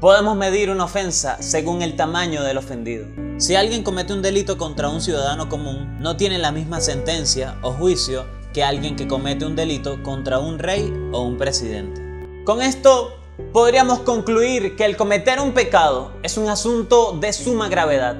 Podemos medir una ofensa según el tamaño del ofendido. Si alguien comete un delito contra un ciudadano común, no tiene la misma sentencia o juicio que alguien que comete un delito contra un rey o un presidente. Con esto podríamos concluir que el cometer un pecado es un asunto de suma gravedad,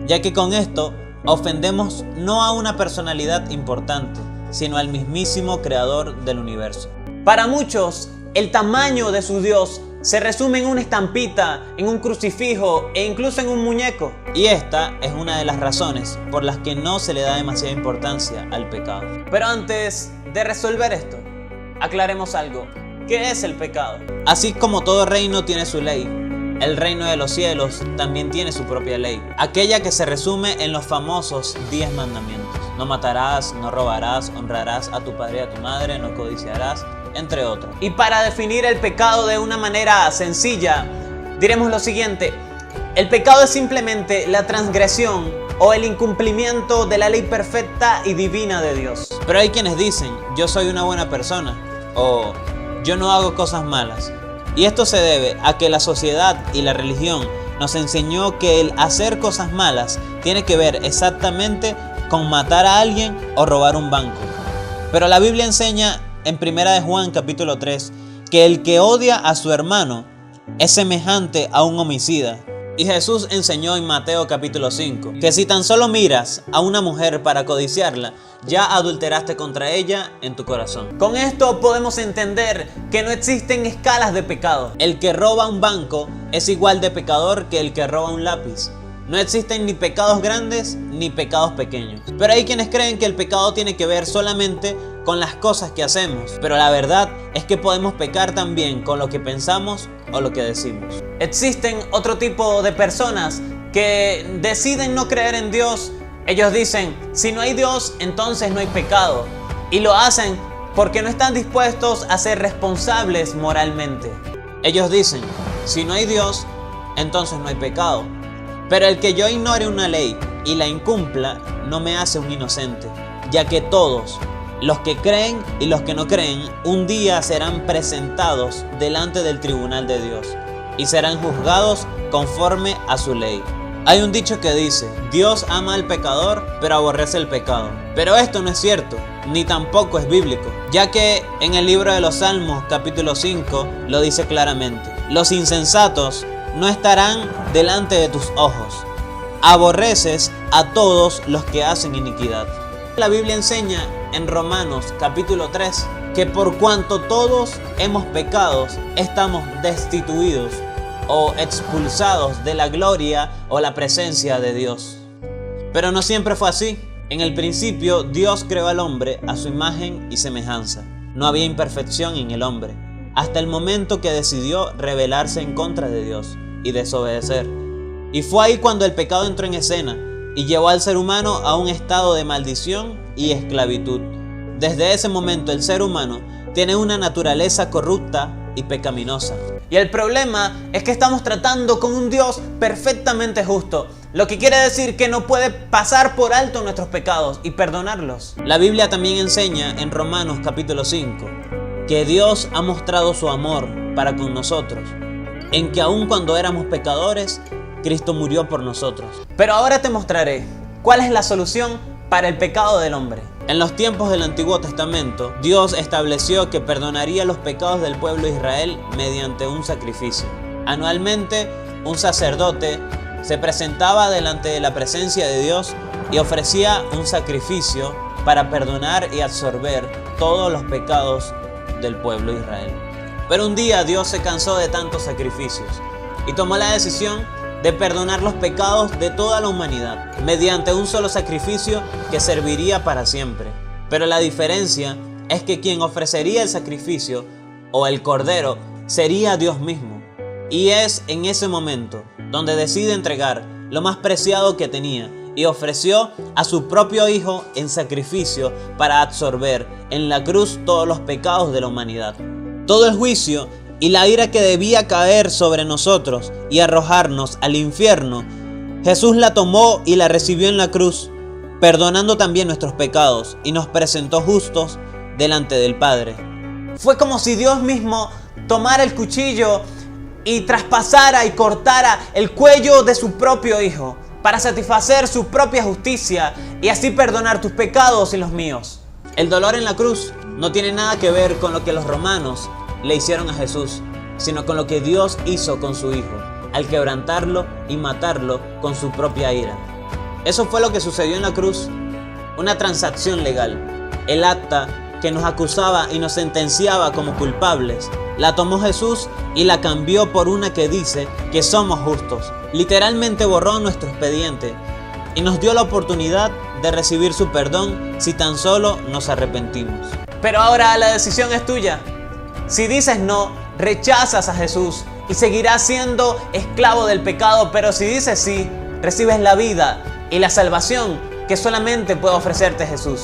ya que con esto ofendemos no a una personalidad importante, sino al mismísimo creador del universo. Para muchos, el tamaño de su Dios se resume en una estampita, en un crucifijo e incluso en un muñeco. Y esta es una de las razones por las que no se le da demasiada importancia al pecado. Pero antes de resolver esto, aclaremos algo. ¿Qué es el pecado? Así como todo reino tiene su ley, el reino de los cielos también tiene su propia ley. Aquella que se resume en los famosos 10 mandamientos. No matarás, no robarás, honrarás a tu padre y a tu madre, no codiciarás, entre otros. Y para definir el pecado de una manera sencilla, diremos lo siguiente: el pecado es simplemente la transgresión o el incumplimiento de la ley perfecta y divina de Dios. Pero hay quienes dicen, yo soy una buena persona, o yo no hago cosas malas. Y esto se debe a que la sociedad y la religión nos enseñó que el hacer cosas malas tiene que ver exactamente con matar a alguien o robar un banco. Pero la Biblia enseña en 1 Juan capítulo 3 que el que odia a su hermano es semejante a un homicida. Y Jesús enseñó en Mateo capítulo 5 que si tan solo miras a una mujer para codiciarla, ya adulteraste contra ella en tu corazón. Con esto podemos entender que no existen escalas de pecado. El que roba un banco es igual de pecador que el que roba un lápiz. No existen ni pecados grandes ni pecados pequeños. Pero hay quienes creen que el pecado tiene que ver solamente con las cosas que hacemos. Pero la verdad es que podemos pecar también con lo que pensamos o lo que decimos. Existen otro tipo de personas que deciden no creer en Dios. Ellos dicen, si no hay Dios, entonces no hay pecado. Y lo hacen porque no están dispuestos a ser responsables moralmente. Ellos dicen, si no hay Dios, entonces no hay pecado. Pero el que yo ignore una ley y la incumpla no me hace un inocente, ya que todos, los que creen y los que no creen, un día serán presentados delante del tribunal de Dios y serán juzgados conforme a su ley. Hay un dicho que dice, Dios ama al pecador, pero aborrece el pecado. Pero esto no es cierto, ni tampoco es bíblico, ya que en el libro de los Salmos, capítulo 5, lo dice claramente. Los insensatos no estarán delante de tus ojos. Aborreces a todos los que hacen iniquidad. La Biblia enseña en Romanos capítulo 3 que por cuanto todos hemos pecado, estamos destituidos o expulsados de la gloria o la presencia de Dios. Pero no siempre fue así. En el principio Dios creó al hombre a su imagen y semejanza. No había imperfección en el hombre, hasta el momento que decidió rebelarse en contra de Dios y desobedecer. Y fue ahí cuando el pecado entró en escena y llevó al ser humano a un estado de maldición y esclavitud. Desde ese momento el ser humano tiene una naturaleza corrupta y pecaminosa. Y el problema es que estamos tratando con un Dios perfectamente justo, lo que quiere decir que no puede pasar por alto nuestros pecados y perdonarlos. La Biblia también enseña en Romanos capítulo 5 que Dios ha mostrado su amor para con nosotros, en que aun cuando éramos pecadores, Cristo murió por nosotros. Pero ahora te mostraré cuál es la solución para el pecado del hombre. En los tiempos del Antiguo Testamento, Dios estableció que perdonaría los pecados del pueblo de Israel mediante un sacrificio. Anualmente, un sacerdote se presentaba delante de la presencia de Dios y ofrecía un sacrificio para perdonar y absorber todos los pecados del pueblo de Israel. Pero un día Dios se cansó de tantos sacrificios y tomó la decisión de perdonar los pecados de toda la humanidad mediante un solo sacrificio que serviría para siempre. Pero la diferencia es que quien ofrecería el sacrificio o el cordero sería Dios mismo. Y es en ese momento donde decide entregar lo más preciado que tenía y ofreció a su propio Hijo en sacrificio para absorber en la cruz todos los pecados de la humanidad. Todo el juicio y la ira que debía caer sobre nosotros y arrojarnos al infierno, Jesús la tomó y la recibió en la cruz, perdonando también nuestros pecados y nos presentó justos delante del Padre. Fue como si Dios mismo tomara el cuchillo y traspasara y cortara el cuello de su propio Hijo para satisfacer su propia justicia y así perdonar tus pecados y los míos. El dolor en la cruz no tiene nada que ver con lo que los romanos le hicieron a Jesús, sino con lo que Dios hizo con su Hijo, al quebrantarlo y matarlo con su propia ira. Eso fue lo que sucedió en la cruz, una transacción legal. El acta que nos acusaba y nos sentenciaba como culpables, la tomó Jesús y la cambió por una que dice que somos justos. Literalmente borró nuestro expediente y nos dio la oportunidad de recibir su perdón si tan solo nos arrepentimos. Pero ahora la decisión es tuya. Si dices no, rechazas a Jesús y seguirás siendo esclavo del pecado, pero si dices sí, recibes la vida y la salvación que solamente puede ofrecerte Jesús.